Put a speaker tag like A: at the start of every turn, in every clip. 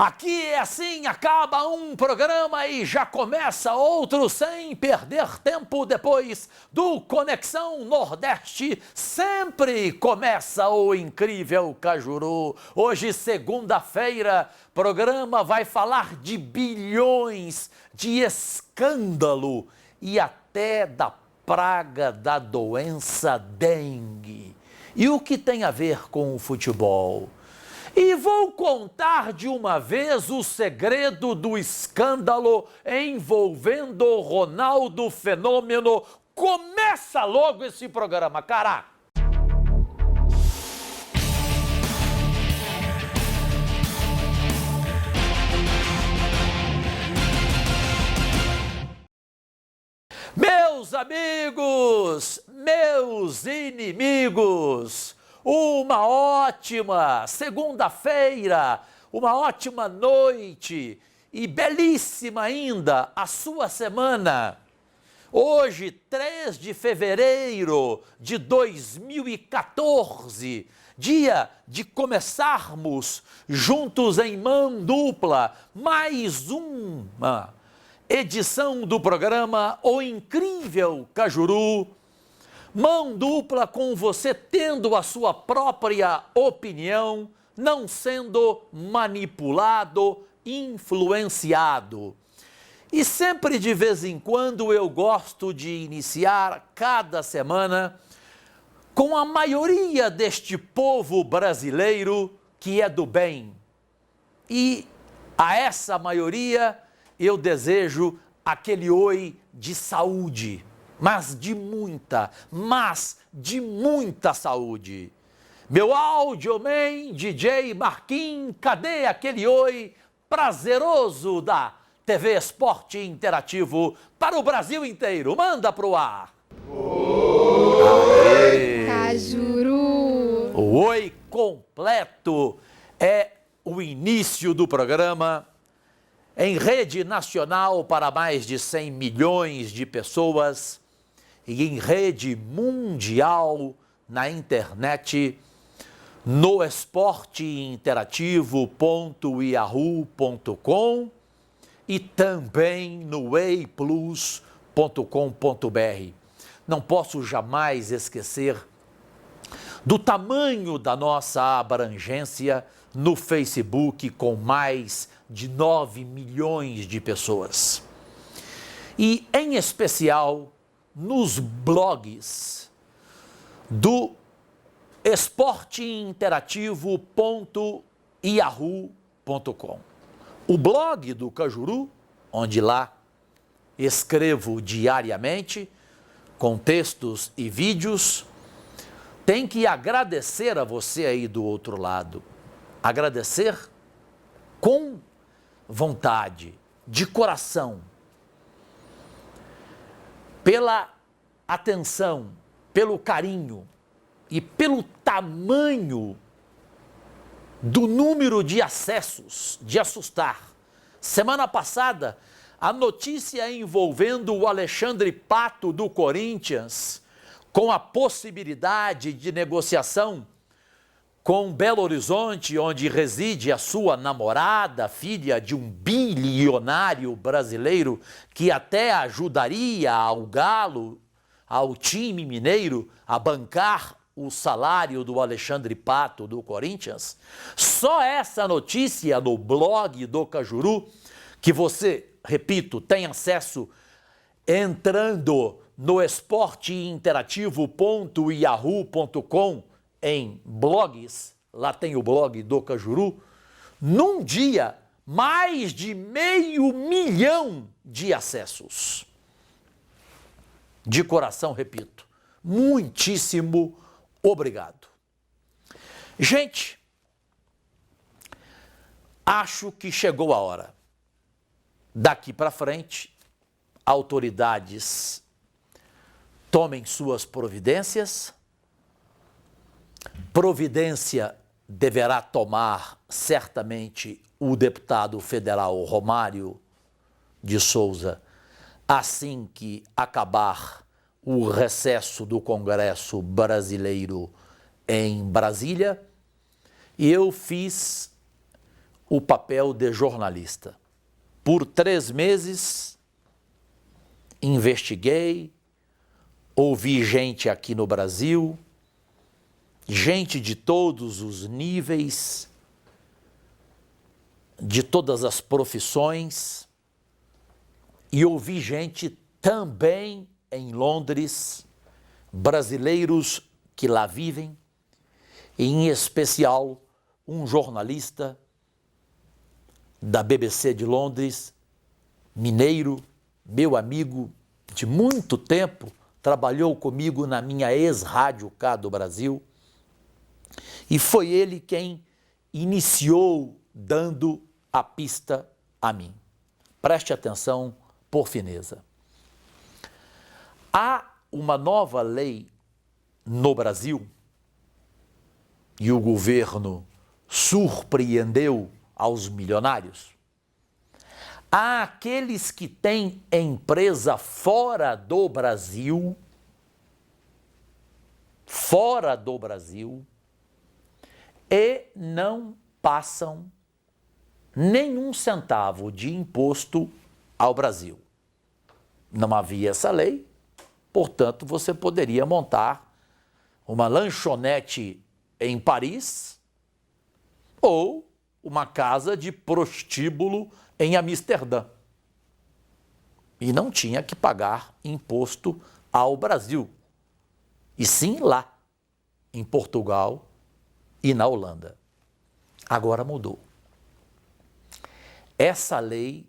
A: Aqui é assim, acaba um programa e já começa outro sem perder tempo depois do Conexão Nordeste. Sempre começa o incrível Cajuru. Hoje, segunda-feira, programa vai falar de bilhões, de escândalo e até da praga da doença dengue. E o que tem a ver com o futebol? E vou contar de uma vez o segredo do escândalo envolvendo Ronaldo Fenômeno. Começa logo esse programa, caraca! Meus amigos, meus inimigos, uma ótima segunda-feira, uma ótima noite e belíssima ainda a sua semana. Hoje, 3 de fevereiro de 2014, dia de começarmos juntos em mão dupla mais uma edição do programa O Incrível Cajuru. Mão dupla com você tendo a sua própria opinião, não sendo manipulado, influenciado. E sempre de vez em quando eu gosto de iniciar cada semana com a maioria deste povo brasileiro que é do bem. E a essa maioria eu desejo aquele oi de saúde. Mas de muita saúde. Meu audioman, DJ Marquinhos, cadê aquele oi prazeroso da TV Esporte Interativo para o Brasil inteiro? Manda pro ar.
B: Aê. Cajuru.
A: O oi completo é o início do programa em rede nacional para mais de 100 milhões de pessoas e em rede mundial na internet, no esporteinterativo.yahoo.com e também no wayplus.com.br. Não posso jamais esquecer do tamanho da nossa abrangência no Facebook, com mais de 9 milhões de pessoas. E, em especial, nos blogs do esporteinterativo.yahoo.com. O blog do Cajuru, onde lá escrevo diariamente, com textos e vídeos, tem que agradecer a você aí do outro lado. Agradecer com vontade, de coração, pela atenção, pelo carinho e pelo tamanho do número de acessos, de assustar. Semana passada, a notícia envolvendo o Alexandre Pato do Corinthians, com a possibilidade de negociação com Belo Horizonte, onde reside a sua namorada, filha de um bilionário brasileiro, que até ajudaria ao Galo, ao time mineiro, a bancar o salário do Alexandre Pato do Corinthians. Só essa notícia no blog do Cajuru, que você, repito, tem acesso entrando no esporteinterativo.yahoo.com em blogs, lá tem o blog do Cajuru, num dia, mais de 500 mil de acessos. De coração, repito, muitíssimo obrigado. Gente, acho que chegou a hora. Daqui para frente, autoridades tomem suas providências. Providência deverá tomar certamente o deputado federal Romário de Souza assim que acabar o recesso do Congresso Brasileiro em Brasília. E eu fiz o papel de jornalista. Por 3 meses, investiguei, ouvi gente aqui no Brasil, gente de todos os níveis, de todas as profissões, e ouvi gente também em Londres, brasileiros que lá vivem, e em especial um jornalista da BBC de Londres, mineiro, meu amigo de muito tempo, trabalhou comigo na minha ex-rádio cá do Brasil, e foi ele quem iniciou dando a pista a mim. Preste atenção, por fineza. Há uma nova lei no Brasil e o governo surpreendeu aos milionários. Há aqueles que têm empresa fora do Brasil, e não passam nenhum centavo de imposto ao Brasil. Não havia essa lei, portanto, você poderia montar uma lanchonete em Paris ou uma casa de prostíbulo em Amsterdã. E não tinha que pagar imposto ao Brasil, e sim lá, em Portugal e na Holanda. Agora mudou. Essa lei,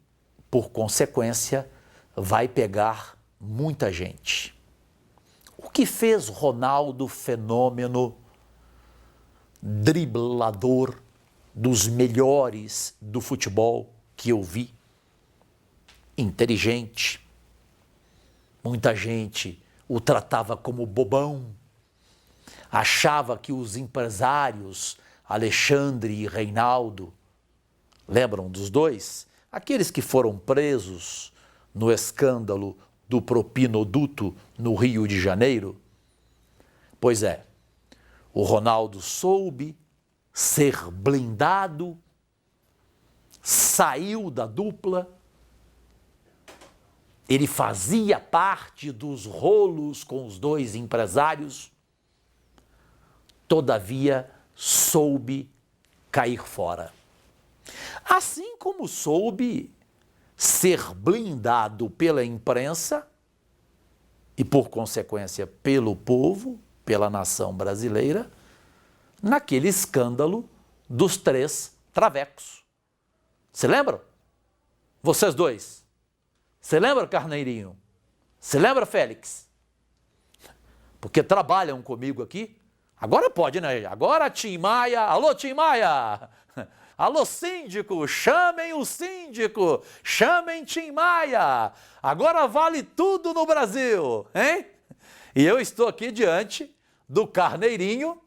A: por consequência, vai pegar muita gente. O que fez Ronaldo Fenômeno, driblador dos melhores do futebol que eu vi? Inteligente. Muita gente o tratava como bobão. Achava que os empresários, Alexandre e Reinaldo, lembram dos dois? Aqueles que foram presos no escândalo do propinoduto no Rio de Janeiro? Pois é, o Ronaldo soube ser blindado, saiu da dupla, ele fazia parte dos rolos com os dois empresários, todavia soube cair fora. Assim como soube ser blindado pela imprensa e, por consequência, pelo povo, pela nação brasileira, naquele escândalo dos 3 travecos. Se lembram? Vocês dois. Você lembra, Carneirinho? Você lembra, Félix? Porque trabalham comigo aqui. Agora pode, né? Agora Tim Maia. Alô, Tim Maia! Alô, síndico, chamem o síndico, chamem Tim Maia. Agora vale tudo no Brasil, hein? E eu estou aqui diante do Carneirinho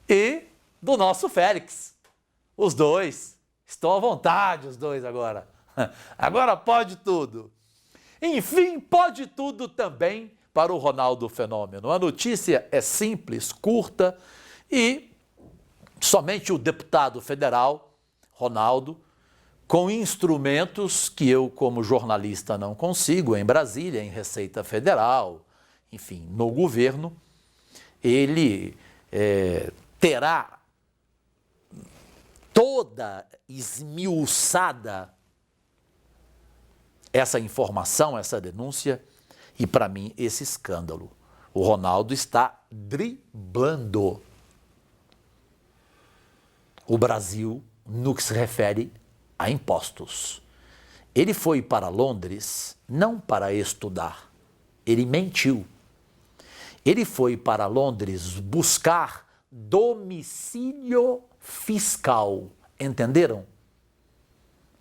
A: e do nosso Félix. Os dois estão à vontade, os dois agora. Agora pode tudo. Enfim, pode tudo também para o Ronaldo Fenômeno. A notícia é simples, curta e somente o deputado federal, Ronaldo, com instrumentos que eu, como jornalista, não consigo, em Brasília, em Receita Federal, enfim, no governo, ele terá toda esmiuçada essa informação, essa denúncia e, para mim, esse escândalo. O Ronaldo está driblando o Brasil no que se refere a impostos. Ele foi para Londres não para estudar, ele mentiu. Ele foi para Londres buscar domicílio fiscal, entenderam?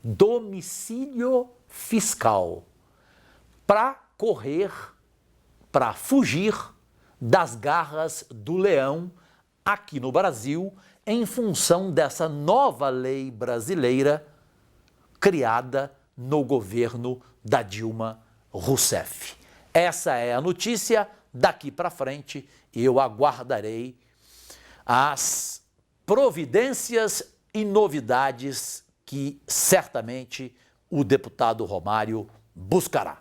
A: Domicílio fiscal, para correr, para fugir das garras do leão aqui no Brasil, em função dessa nova lei brasileira criada no governo da Dilma Rousseff. Essa é a notícia. Daqui para frente eu aguardarei as providências e novidades que certamente o deputado Romário buscará.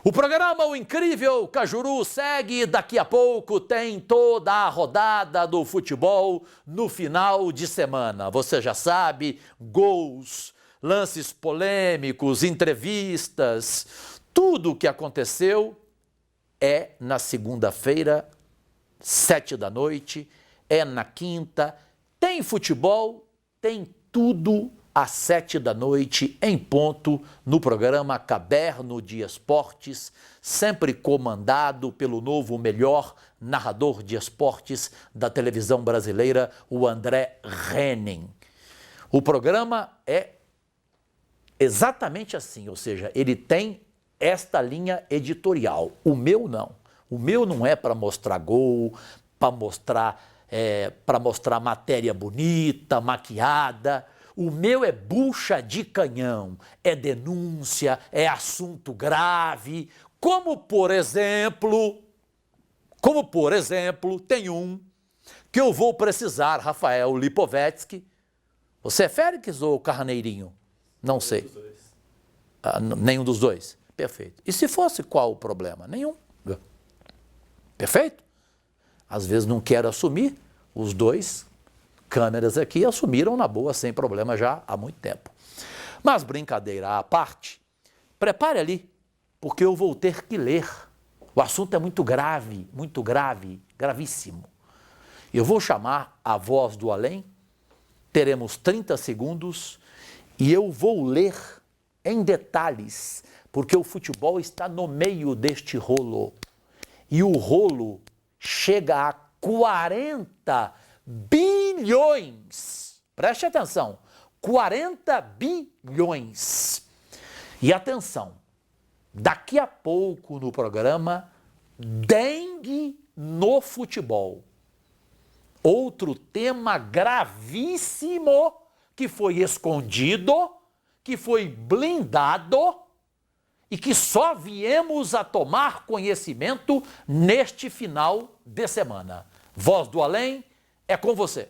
A: O programa O Incrível Cajuru segue, daqui a pouco tem toda a rodada do futebol no final de semana. Você já sabe, gols, lances polêmicos, entrevistas, tudo o que aconteceu é na segunda-feira, 19h, é na quinta, tem futebol, tem tudo às 19h em ponto no programa Caderno de Esportes, sempre comandado pelo novo melhor narrador de esportes da televisão brasileira, o André Henning. O programa é exatamente assim, ou seja, ele tem esta linha editorial. O meu não. O meu não é para mostrar gol, para mostrar matéria bonita, maquiada. O meu é bucha de canhão, é denúncia, é assunto grave, como por exemplo, tem um que eu vou precisar, Rafael Lipovetsky. Você é Félix ou Carneirinho? Não sei. Nenhum dos dois. Perfeito. E se fosse, qual o problema? Nenhum. Perfeito? Às vezes não quero assumir, os dois câmeras aqui assumiram na boa, sem problema já há muito tempo. Mas brincadeira à parte, prepare ali, porque eu vou ter que ler. O assunto é muito grave, gravíssimo. Eu vou chamar a voz do além, teremos 30 segundos e eu vou ler em detalhes, porque o futebol está no meio deste rolo. E o rolo chega a 40 bilhões. Preste atenção, 40 bilhões. E atenção, daqui a pouco no programa, dengue no futebol. Outro tema gravíssimo que foi escondido, que foi blindado e que só viemos a tomar conhecimento neste final de semana. Voz do Além, é com você.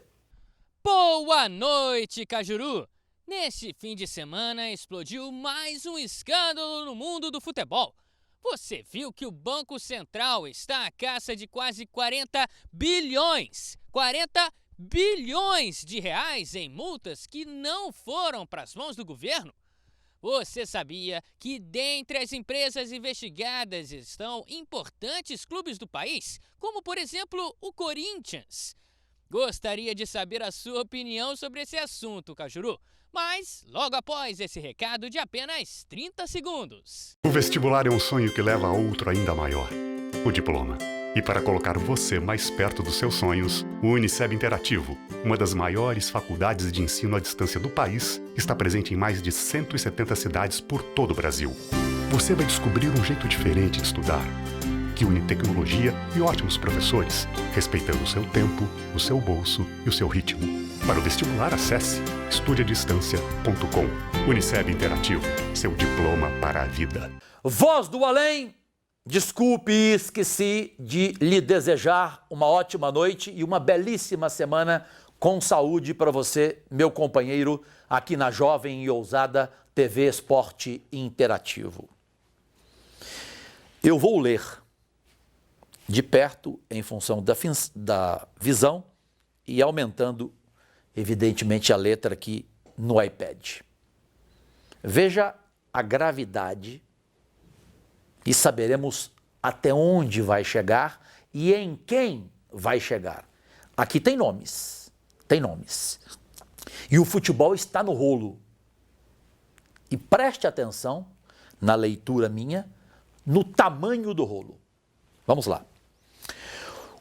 C: Boa noite, Cajuru! Neste fim de semana explodiu mais um escândalo no mundo do futebol. Você viu que o Banco Central está à caça de quase 40 bilhões. 40 bilhões de reais em multas que não foram para as mãos do governo? Você sabia que dentre as empresas investigadas estão importantes clubes do país, como por exemplo o Corinthians? Gostaria de saber a sua opinião sobre esse assunto, Cajuru, mas logo após esse recado de apenas 30 segundos.
D: O vestibular é um sonho que leva a outro ainda maior, o diploma. E para colocar você mais perto dos seus sonhos, o Uniceb Interativo, uma das maiores faculdades de ensino à distância do país, está presente em mais de 170 cidades por todo o Brasil. Você vai descobrir um jeito diferente de estudar, que une tecnologia e ótimos professores, respeitando o seu tempo, o seu bolso e o seu ritmo. Para o vestibular, acesse estudeadistancia.com. Uniceb Interativo, seu diploma para a vida.
A: Voz do Além, desculpe, esqueci de lhe desejar uma ótima noite e uma belíssima semana com saúde para você, meu companheiro, aqui na Jovem e Ousada TV Esporte Interativo. Eu vou ler de perto, em função da visão, e aumentando, evidentemente, a letra aqui no iPad. Veja a gravidade e saberemos até onde vai chegar e em quem vai chegar. Aqui tem nomes, E o futebol está no rolo. E preste atenção na leitura minha, no tamanho do rolo. Vamos lá.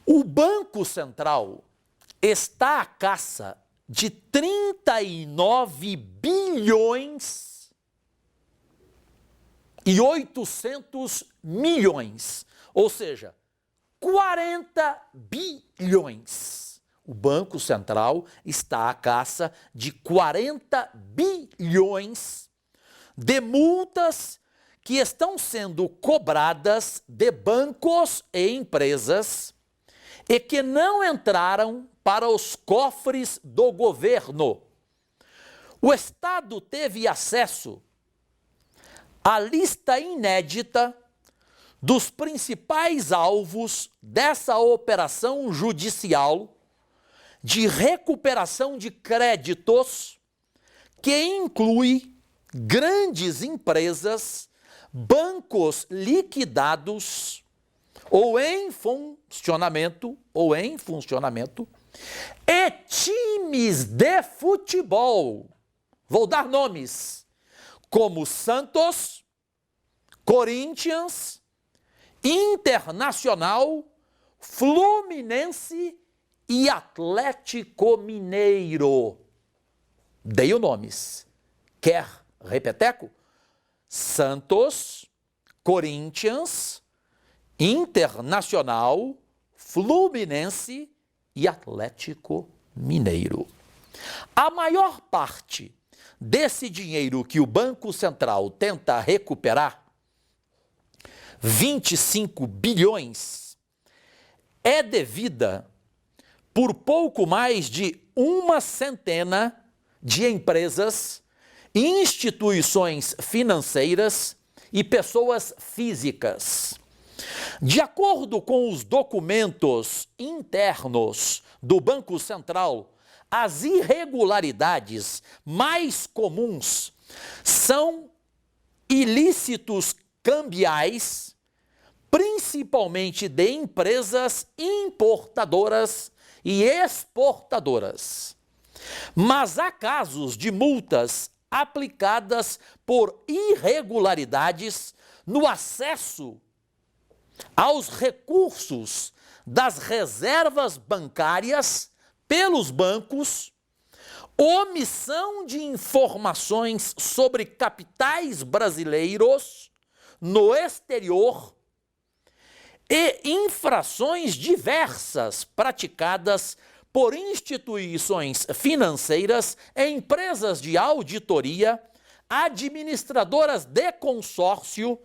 A: O Banco Central está à caça de 39 bilhões e 800 milhões, ou seja, 40 bilhões. O Banco Central está à caça de 40 bilhões de multas que estão sendo cobradas de bancos e empresas e que não entraram para os cofres do governo. O Estado teve acesso à lista inédita dos principais alvos dessa operação judicial de recuperação de créditos, que inclui grandes empresas, bancos liquidados ou em funcionamento, e times de futebol. Vou dar nomes, como Santos, Corinthians, Internacional, Fluminense e Atlético Mineiro. Dei os nomes. Quer repeteco? Santos, Corinthians, Internacional, Fluminense e Atlético Mineiro. A maior parte desse dinheiro que o Banco Central tenta recuperar, 25 bilhões, é devida por pouco mais de uma centena de empresas, instituições financeiras e pessoas físicas. De acordo com os documentos internos do Banco Central, as irregularidades mais comuns são ilícitos cambiais, principalmente de empresas importadoras e exportadoras. Mas há casos de multas aplicadas por irregularidades no acesso aos recursos das reservas bancárias pelos bancos, omissão de informações sobre capitais brasileiros no exterior e infrações diversas praticadas por instituições financeiras, empresas de auditoria, administradoras de consórcio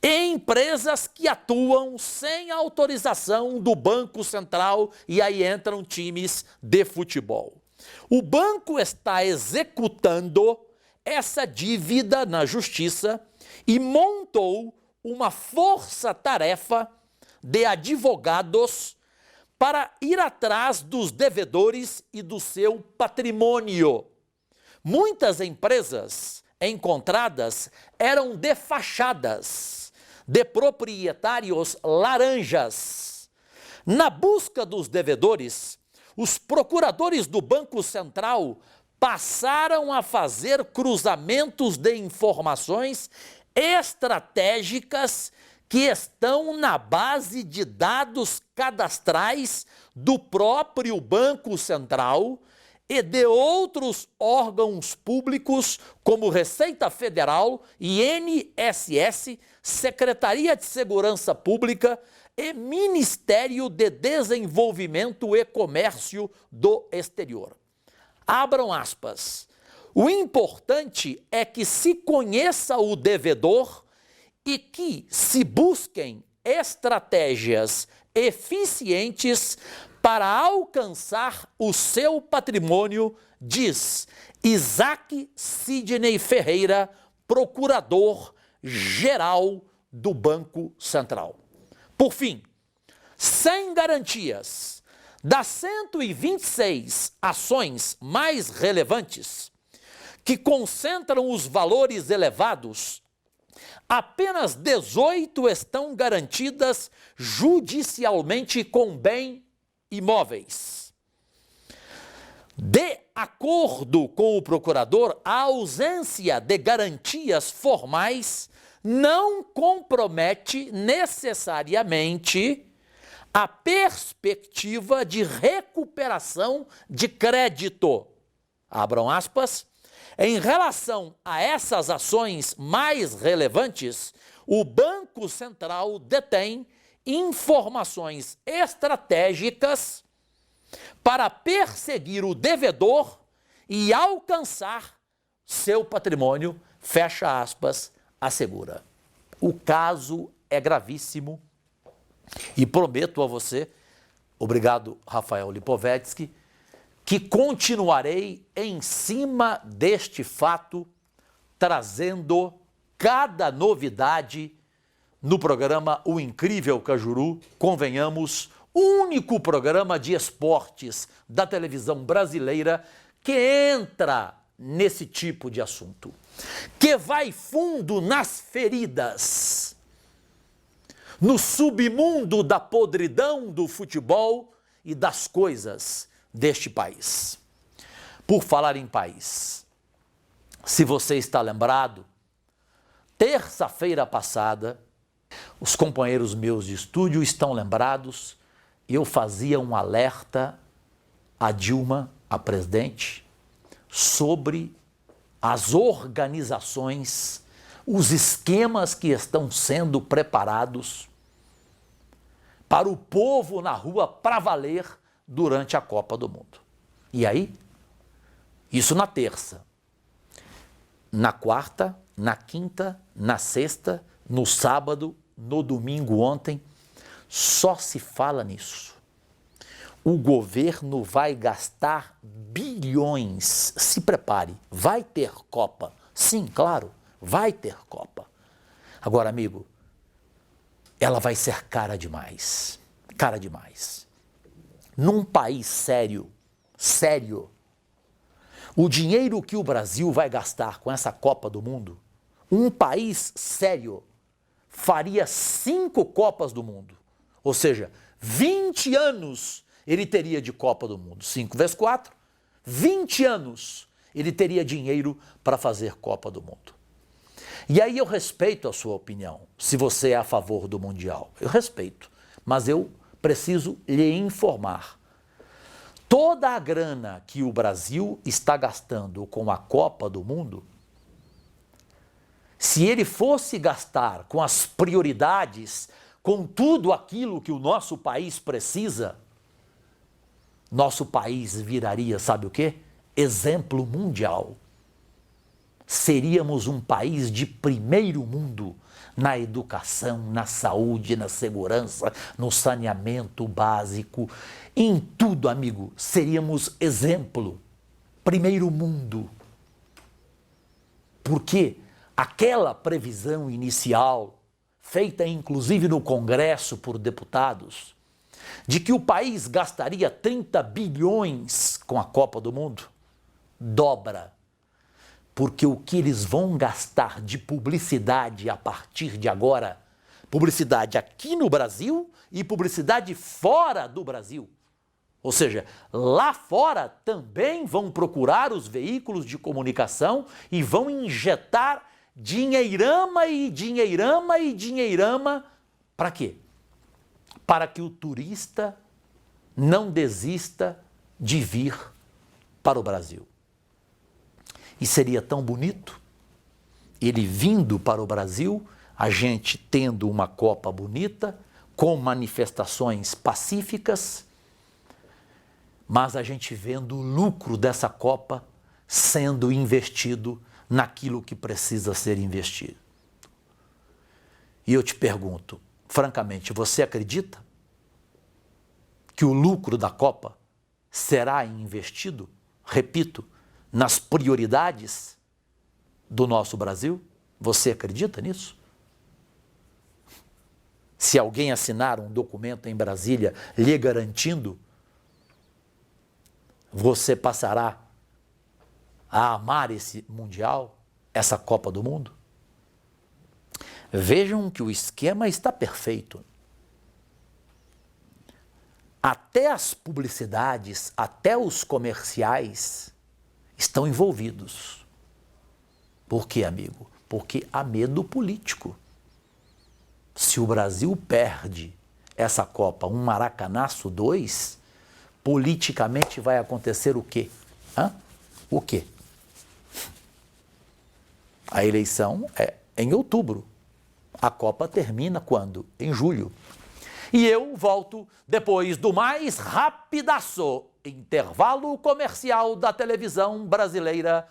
A: e empresas que atuam sem autorização do Banco Central, e aí entram times de futebol. O banco está executando essa dívida na justiça e montou uma força-tarefa de advogados para ir atrás dos devedores e do seu patrimônio. Muitas empresas encontradas eram de fachadas, de proprietários laranjas. Na busca dos devedores, os procuradores do Banco Central passaram a fazer cruzamentos de informações estratégicas que estão na base de dados cadastrais do próprio Banco Central e de outros órgãos públicos, como Receita Federal, INSS, Secretaria de Segurança Pública e Ministério de Desenvolvimento e Comércio do Exterior. Abram aspas. O importante é que se conheça o devedor e que se busquem estratégias eficientes para alcançar o seu patrimônio, diz Isaac Sidney Ferreira, procurador-geral do Banco Central. Por fim, sem garantias, das 126 ações mais relevantes, que concentram os valores elevados, apenas 18 estão garantidas judicialmente com bem imóveis. De acordo com o procurador, a ausência de garantias formais não compromete necessariamente a perspectiva de recuperação de crédito. Abram aspas. Em relação a essas ações mais relevantes, o Banco Central detém informações estratégicas para perseguir o devedor e alcançar seu patrimônio, fecha aspas, assegura. O caso é gravíssimo e prometo a você, obrigado Rafael Lipovetsky, que continuarei em cima deste fato, trazendo cada novidade no programa O Incrível Cajuru, convenhamos, único programa de esportes da televisão brasileira que entra nesse tipo de assunto, que vai fundo nas feridas, no submundo da podridão do futebol e das coisas deste país. Por falar em país, se você está lembrado, terça-feira passada, os companheiros meus de estúdio estão lembrados, eu fazia um alerta a Dilma, a presidente, sobre as organizações, os esquemas que estão sendo preparados para o povo na rua para valer durante a Copa do Mundo. E aí, isso na terça, na quarta, na quinta, na sexta, no sábado, no domingo ontem, só se fala nisso. O governo vai gastar bilhões, se prepare, vai ter Copa. Sim, claro, vai ter Copa. Agora, amigo, ela vai ser cara demais, cara demais. Num país sério, o dinheiro que o Brasil vai gastar com essa Copa do Mundo, um país sério faria 5 Copas do Mundo. Ou seja, 20 anos ele teria de Copa do Mundo. 5 vezes 4, 20 anos ele teria dinheiro para fazer Copa do Mundo. E aí eu respeito a sua opinião, se você é a favor do Mundial. Eu respeito, mas eu preciso lhe informar. Toda a grana que o Brasil está gastando com a Copa do Mundo, se ele fosse gastar com as prioridades, com tudo aquilo que o nosso país precisa, nosso país viraria, sabe o quê? Exemplo mundial. Seríamos um país de primeiro mundo na educação, na saúde, na segurança, no saneamento básico, em tudo, amigo. Seríamos exemplo, primeiro mundo. Porque aquela previsão inicial, feita inclusive no Congresso por deputados, de que o país gastaria 30 bilhões com a Copa do Mundo, dobra. Porque o que eles vão gastar de publicidade a partir de agora, publicidade aqui no Brasil e publicidade fora do Brasil. Ou seja, lá fora também vão procurar os veículos de comunicação e vão injetar dinheirama e dinheirama e dinheirama. Para quê? Para que o turista não desista de vir para o Brasil. E seria tão bonito ele vindo para o Brasil, a gente tendo uma Copa bonita, com manifestações pacíficas, mas a gente vendo o lucro dessa Copa sendo investido naquilo que precisa ser investido. E eu te pergunto, francamente, você acredita que o lucro da Copa será investido, repito, nas prioridades do nosso Brasil? Você acredita nisso? Se alguém assinar um documento em Brasília lhe garantindo, você passará a amar esse Mundial, essa Copa do Mundo? Vejam que o esquema está perfeito. Até as publicidades, até os comerciais estão envolvidos. Por quê, amigo? Porque há medo político. Se o Brasil perde essa Copa, um Maracanaço 2, politicamente vai acontecer o quê? O quê? A eleição é em outubro. A Copa termina quando? Em julho. E eu volto depois do mais rapidaço intervalo comercial da televisão brasileira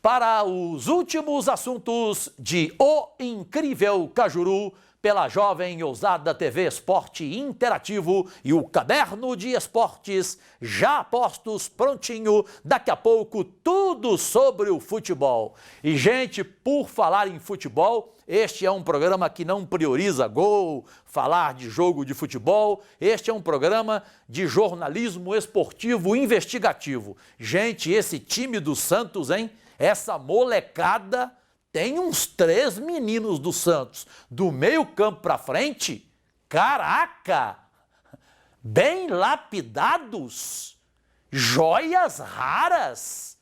A: para os últimos assuntos de O Incrível Cajuru, pela jovem e ousada TV Esporte Interativo e o Caderno de Esportes já postos, prontinho, daqui a pouco tudo sobre o futebol. E gente, por falar em futebol, este é um programa que não prioriza gol, falar de jogo de futebol, este é um programa de jornalismo esportivo investigativo. Gente, esse time do Santos, hein? Essa molecada tem uns 3 meninos do Santos. Do meio campo pra frente, caraca! Bem lapidados, joias raras.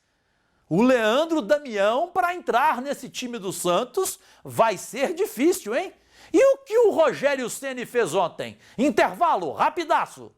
A: O Leandro Damião, para entrar nesse time do Santos, vai ser difícil, hein? E o que o Rogério Ceni fez ontem? Intervalo, rapidaço.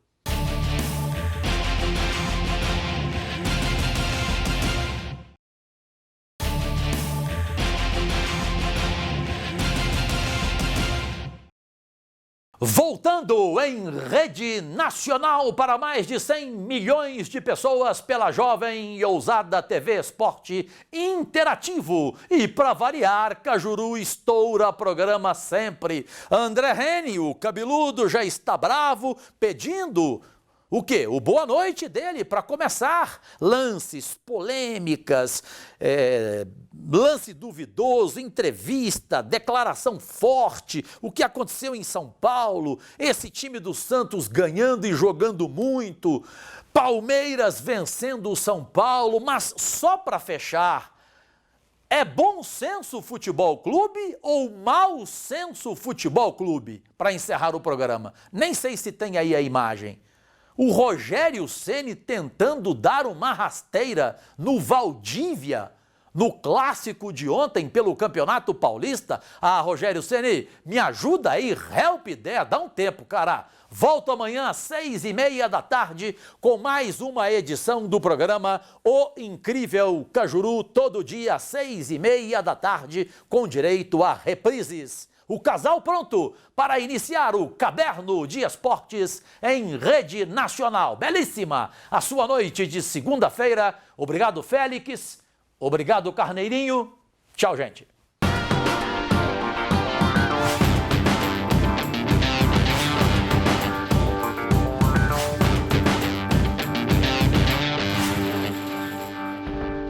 A: Voltando em rede nacional para mais de 100 milhões de pessoas pela jovem e ousada TV Esporte Interativo. E para variar, Cajuru estoura programa sempre. André Henning, o cabeludo, já está bravo, pedindo o quê? O boa noite dele para começar. Lances, polêmicas, lance duvidoso, entrevista, declaração forte, o que aconteceu em São Paulo, esse time do Santos ganhando e jogando muito, Palmeiras vencendo o São Paulo, mas só para fechar, é Bom Senso Futebol Clube ou Mau Senso Futebol Clube? Para encerrar o programa, nem sei se tem aí a imagem. O Rogério Ceni tentando dar uma rasteira no Valdívia, no clássico de ontem pelo Campeonato Paulista. Ah, Rogério Ceni, me ajuda aí, help there, dá um tempo, cara. Volto amanhã às 6h30 da tarde com mais uma edição do programa O Incrível Cajuru, todo dia às 6h30 da tarde, com direito a reprises. O casal pronto para iniciar o Caderno de Esportes em rede nacional. Belíssima a sua noite de segunda-feira. Obrigado, Félix. Obrigado, Carneirinho. Tchau, gente.